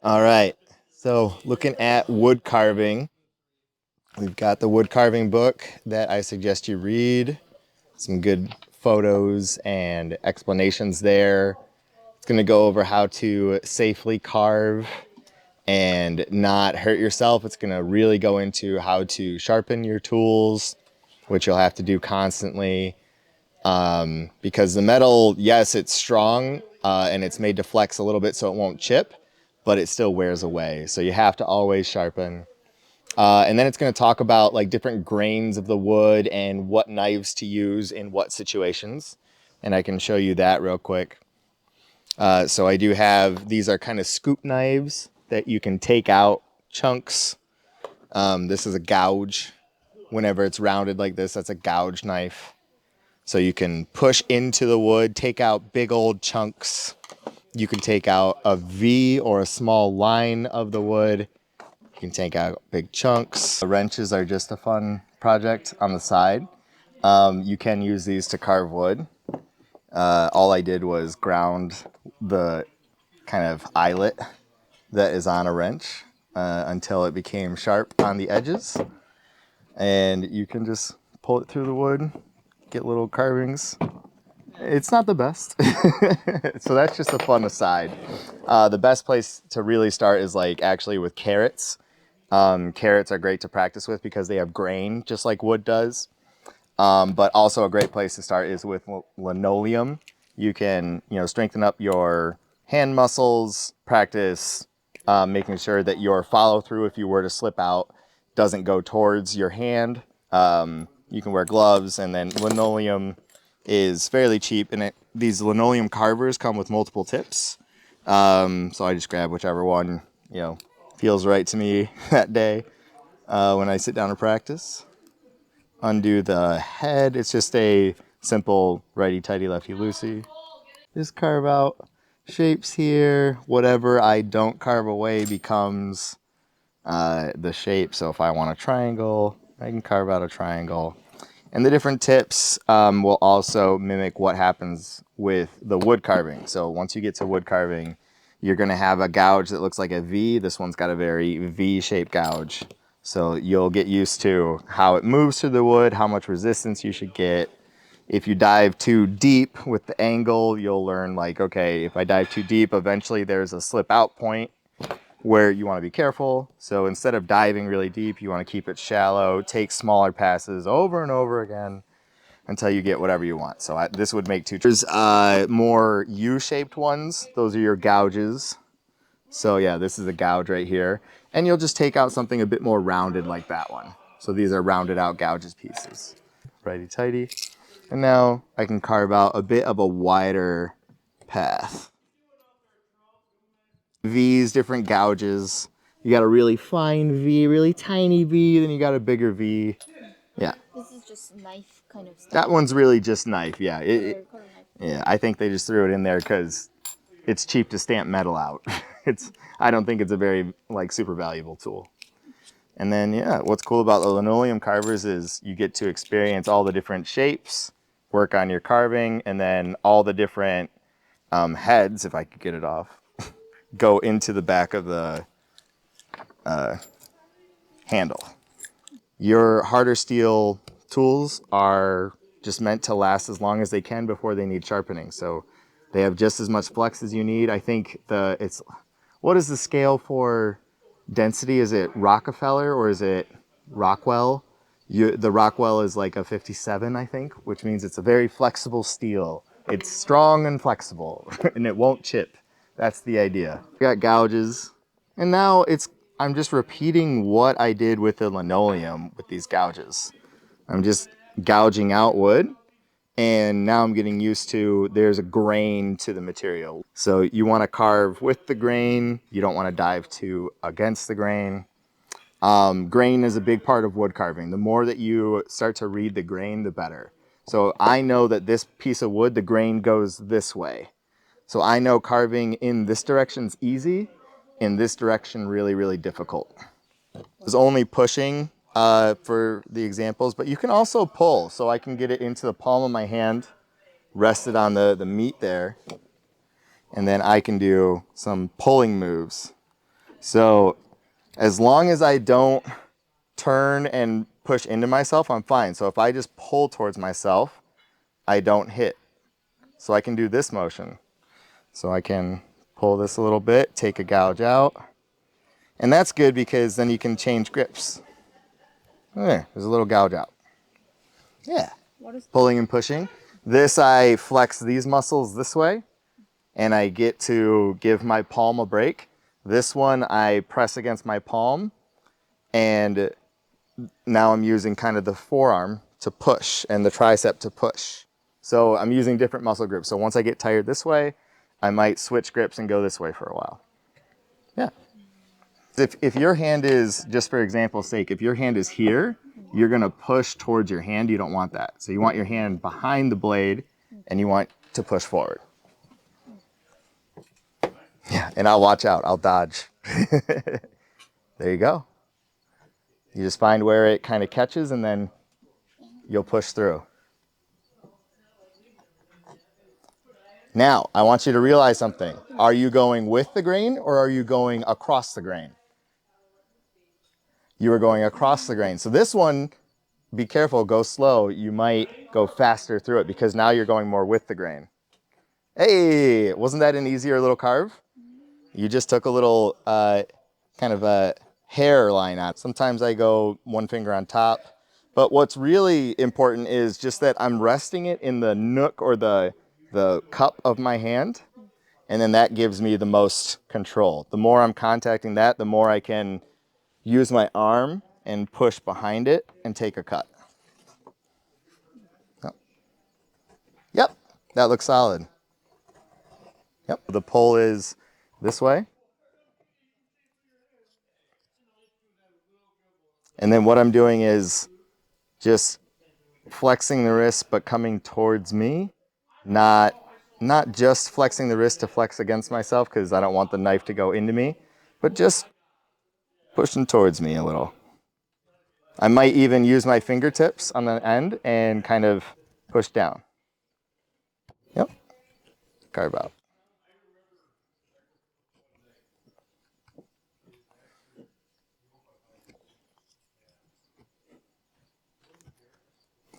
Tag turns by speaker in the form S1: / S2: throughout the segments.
S1: All right. So, looking at wood carving, we've got the wood carving book that I suggest you read. Some good photos and explanations there. It's going to go over how to safely carve and not hurt yourself. It's going to really go into how to sharpen your tools, which you'll have to do constantly. Because the metal, yes, it's strong and it's made to flex a little bit so it won't chip, but it still wears away. So you have to always sharpen. And then it's going to talk about like different grains of the wood and what knives to use in what situations. And I can show you that real quick. So I do have, these are kind of scoop knives that you can take out chunks. This is a gouge. Whenever it's rounded like this, that's a gouge knife. So you can push into the wood, take out big old chunks. You can take out a V or a small line of the wood. You can take out big chunks. The wrenches are just a fun project on the side. You can use these to carve wood. All I did was ground the kind of eyelet that is on a wrench until it became sharp on the edges. And you can just pull it through the wood, get little carvings. It's not the best. So that's just a fun aside. The best place to really start is like actually with carrots. Carrots are great to practice with because they have grain just like wood does. But also a great place to start is with linoleum. You can, strengthen up your hand muscles, practice making sure that your follow through, if you were to slip out, doesn't go towards your hand. You can wear gloves, and then linoleum is fairly cheap, and these linoleum carvers come with multiple tips. So I just grab whichever one, feels right to me that day when I sit down to practice. Undo the head. It's just a simple righty-tighty, lefty-loosey. Just carve out shapes here. Whatever I don't carve away becomes the shape. So if I want a triangle, I can carve out a triangle. And the different tips will also mimic what happens with the wood carving. So once you get to wood carving, you're going to have a gouge that looks like a V. This one's got a very V-shaped gouge. So you'll get used to how it moves through the wood, how much resistance you should get. If you dive too deep with the angle, you'll learn like, okay, if I dive too deep, eventually there's a slip out point where you want to be careful. So instead of diving really deep, you want to keep it shallow, take smaller passes over and over again until you get whatever you want. So this would make two. There's more U-shaped ones. Those are your gouges. So yeah, this is a gouge right here. And you'll just take out something a bit more rounded like that one. So these are rounded out gouges pieces. Righty-tighty. And now I can carve out a bit of a wider path. V's, different gouges. You got a really fine V, really tiny V, then you got a bigger V. Yeah.
S2: This is just knife kind of stuff.
S1: That one's really just knife, yeah. Yeah, I think they just threw it in there because it's cheap to stamp metal out. I don't think it's a very super valuable tool. And then yeah, what's cool about the linoleum carvers is you get to experience all the different shapes, work on your carving, and then all the different heads, if I could get it off, go into the back of the handle. Your harder steel tools are just meant to last as long as they can before they need sharpening. So they have just as much flex as you need. I think what is the scale for density? Is it Rockefeller or is it Rockwell? The Rockwell is like a 57, I think, which means it's a very flexible steel. It's strong and flexible, and it won't chip. That's the idea. We got gouges, and now I'm just repeating what I did with the linoleum with these gouges. I'm just gouging out wood, and now I'm getting used to there's a grain to the material. So you want to carve with the grain. You don't want to dive too against the grain. Grain is a big part of wood carving. The more that you start to read the grain, the better. So I know that this piece of wood, the grain goes this way. So I know carving in this direction is easy, in this direction really, really difficult. I was only pushing for the examples, but you can also pull. So I can get it into the palm of my hand, rest it on the meat there, and then I can do some pulling moves. So as long as I don't turn and push into myself, I'm fine. So if I just pull towards myself, I don't hit. So I can do this motion. So I can pull this a little bit, take a gouge out. And that's good because then you can change grips. There's a little gouge out. Yeah.
S2: What is
S1: Pulling and pushing. This, I flex these muscles this way, and I get to give my palm a break. This one, I press against my palm, and now I'm using kind of the forearm to push and the tricep to push. So I'm using different muscle groups. So once I get tired this way, I might switch grips and go this way for a while. Yeah. If your hand is, just for example's sake, if your hand is here, you're gonna push towards your hand. You don't want that. So you want your hand behind the blade and you want to push forward. Yeah, and I'll watch out, I'll dodge. There you go. You just find where it kind of catches and then you'll push through. Now, I want you to realize something. Are you going with the grain or are you going across the grain? You are going across the grain. So this one, be careful, go slow. You might go faster through it because now you're going more with the grain. Hey, wasn't that an easier little carve? You just took a little kind of a hair line out. Sometimes I go one finger on top. But what's really important is just that I'm resting it in the nook or the cup of my hand. And then that gives me the most control. The more I'm contacting that, the more I can use my arm and push behind it and take a cut. Yep, that looks solid. Yep, the pull is this way. And then what I'm doing is just flexing the wrist, but coming towards me, not just flexing the wrist to flex against myself because I don't want the knife to go into me, but just pushing towards me a little. I might even use my fingertips on the end and kind of push down. Yep, carve out.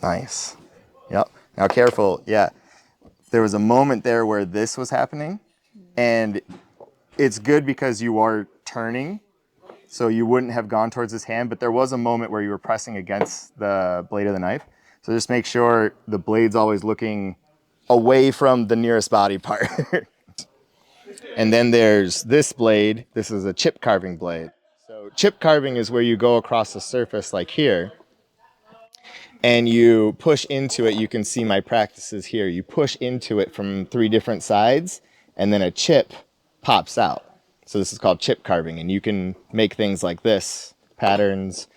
S1: Nice. Yep. Now careful. Yeah. There was a moment there where this was happening, and it's good because you are turning, so you wouldn't have gone towards his hand, but there was a moment where you were pressing against the blade of the knife. So just make sure the blade's always looking away from the nearest body part. And then there's this blade. This is a chip carving blade. So chip carving is where you go across the surface like here, and you push into it. You can see my practices here. You push into it from 3 different sides, and then a chip pops out. So this is called chip carving, and you can make things like this, patterns.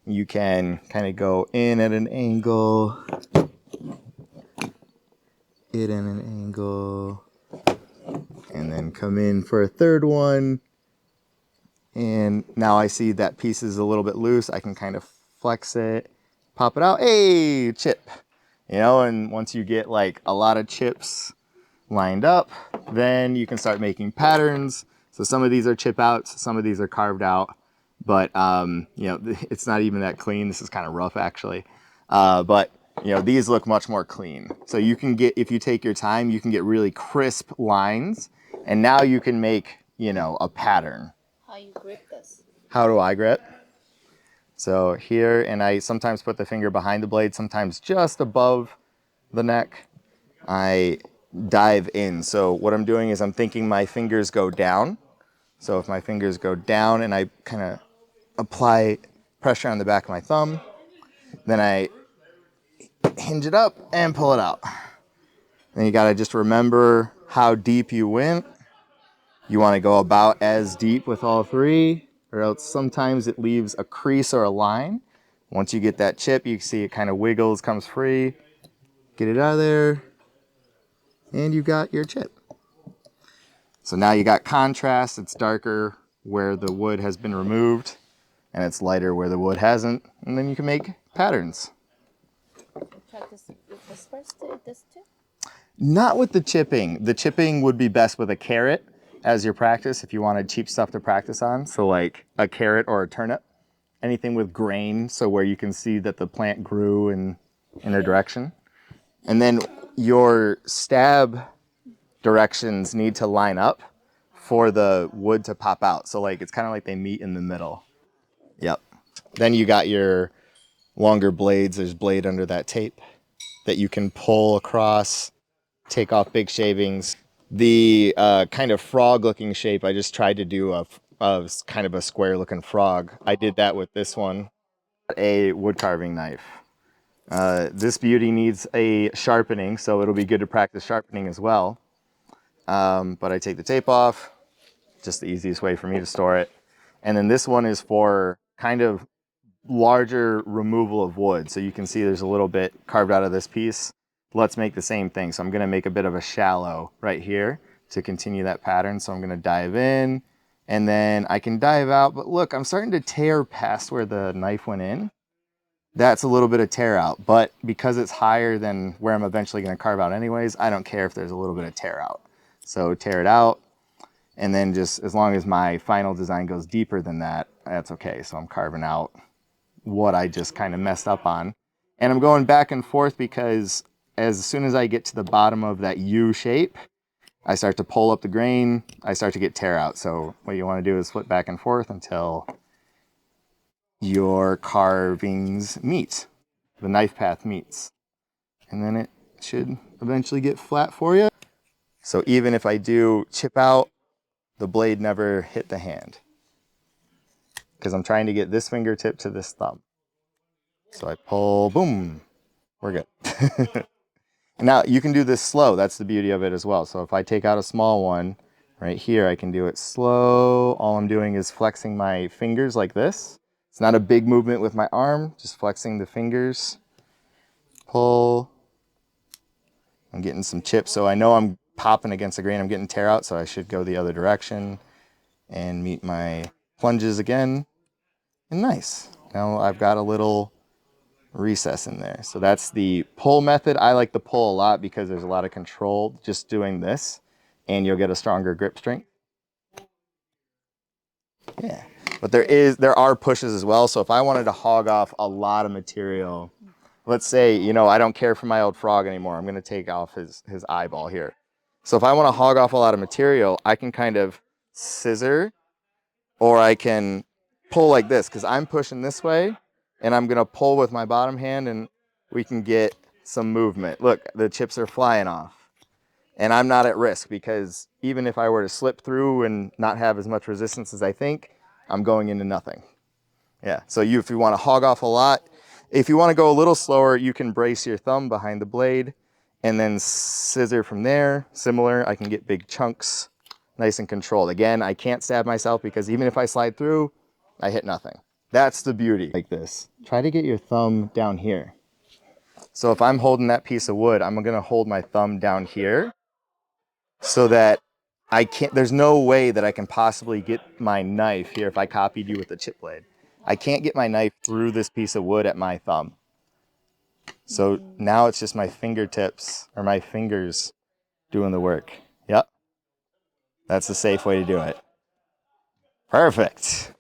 S1: You can kind of go in at an angle, it at an angle, and then come in for a third one. And now I see that piece is a little bit loose. I can kind of flex it, pop it out. Hey, chip. You know, and once you get like a lot of chips lined up, then you can start making patterns. So some of these are chip outs, some of these are carved out, but you know, it's not even that clean. This is kind of rough actually. But you know, these look much more clean. So you can get, if you take your time, you can get really crisp lines, and now you can make, you know, a pattern.
S2: how you grip this?
S1: How do I grip? So here, and I sometimes put the finger behind the blade, sometimes just above the neck. I dive in. So what I'm doing is I'm thinking my fingers go down. So if my fingers go down and I kind of apply pressure on the back of my thumb, then I hinge it up and pull it out. Then you gotta just remember how deep you went. You wanna go about as deep with all 3, or else sometimes it leaves a crease or a line. Once you get that chip, you can see it kind of wiggles, comes free. Get it out of there, and you got your chip. So now you got contrast. It's darker where the wood has been removed, and it's lighter where the wood hasn't. And then you can make patterns.
S2: Practice with this too?
S1: Not with the chipping. The chipping would be best with a carrot, as your practice if you wanted cheap stuff to practice on. So like a carrot or a turnip, anything with grain, so where you can see that the plant grew in a direction. And then your stab directions need to line up for the wood to pop out. So like it's kind of like they meet in the middle. Yep. Then you got your longer blades. There's blade under that tape that you can pull across, take off big shavings. The kind of frog-looking shape, I just tried to do a kind of a square-looking frog. I did that with this one, a wood carving knife. This beauty needs a sharpening, so it'll be good to practice sharpening as well. But I take the tape off, just the easiest way for me to store it. And then this one is for kind of larger removal of wood. So you can see there's a little bit carved out of this piece. Let's make the same thing. So I'm going to make a bit of a shallow right here to continue that pattern. So I'm going to dive in and then I can dive out. But look, I'm starting to tear past where the knife went in. That's a little bit of tear out. But because it's higher than where I'm eventually going to carve out anyways, I don't care if there's a little bit of tear out. So tear it out. And then just as long as my final design goes deeper than that, that's okay. So I'm carving out what I just kind of messed up on. And I'm going back and forth because as soon as I get to the bottom of that U shape, I start to pull up the grain, I start to get tear out. So what you want to do is flip back and forth until your carvings meet, the knife path meets. And then it should eventually get flat for you. So even if I do chip out, the blade never hit the hand because I'm trying to get this fingertip to this thumb. So I pull, boom, we're good. Now you can do this slow. That's the beauty of it as well. So if I take out a small one right here, I can do it slow. All I'm doing is flexing my fingers like this. It's not a big movement with my arm, just flexing the fingers. Pull. I'm getting some chips, so I know I'm popping against the grain. I'm getting tear out, so I should go the other direction and meet my plunges again. And nice. Now I've got a little recess in there. So that's the pull method. I like the pull a lot because there's a lot of control just doing this and you'll get a stronger grip strength. Yeah. But there are pushes as well. So if I wanted to hog off a lot of material, let's say, I don't care for my old frog anymore. I'm going to take off his eyeball here. So if I want to hog off a lot of material, I can kind of scissor or I can pull like this because I'm pushing this way and I'm going to pull with my bottom hand and we can get some movement. Look, the chips are flying off and I'm not at risk because even if I were to slip through and not have as much resistance as I think, I'm going into nothing. Yeah, so if you want to hog off a lot, if you want to go a little slower, you can brace your thumb behind the blade and then scissor from there. Similar, I can get big chunks, nice and controlled. Again, I can't stab myself because even if I slide through, I hit nothing. That's the beauty. Like this. Try to get your thumb down here. So if I'm holding that piece of wood, I'm going to hold my thumb down here so that there's no way that I can possibly get my knife here if I copied you with the chip blade. I can't get my knife through this piece of wood at my thumb. So now it's just my fingertips or my fingers doing the work. Yep. That's the safe way to do it. Perfect.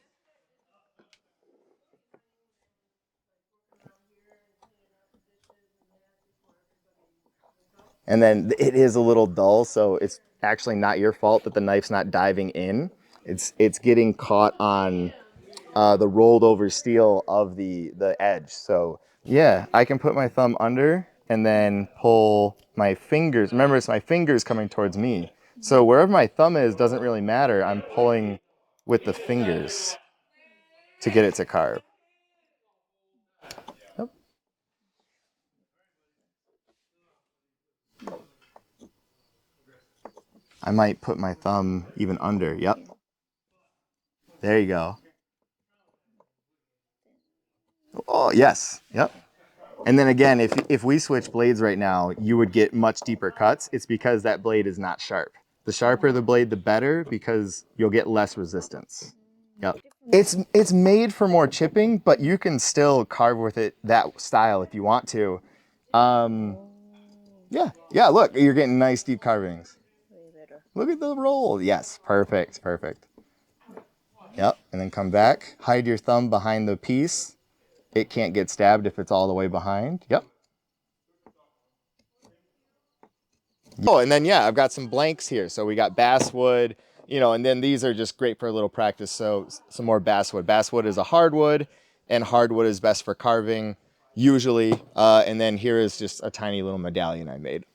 S1: And then it is a little dull, so it's actually not your fault that the knife's not diving in. It's getting caught on the rolled over steel of the edge. So yeah, I can put my thumb under and then pull my fingers. Remember, it's my fingers coming towards me. So wherever my thumb is doesn't really matter. I'm pulling with the fingers to get it to carve. Yep. I might put my thumb even under. Yep. There you go. Oh, yes. Yep. And then again, if we switch blades right now, you would get much deeper cuts. It's because that blade is not sharp. The sharper the blade, the better, because you'll get less resistance. Yep. It's made for more chipping, but you can still carve with it that style if you want to. Yeah. Look, you're getting nice deep carvings.
S2: Way better.
S1: Look at the roll. Yes, perfect, perfect. Yep, and then come back. Hide your thumb behind the piece. It can't get stabbed if it's all the way behind. Yep. Oh, and then yeah, I've got some blanks here. So we got basswood, you know, and then these are just great for a little practice. So some more basswood. Basswood is a hardwood, and hardwood is best for carving usually. And then here is just a tiny little medallion I made.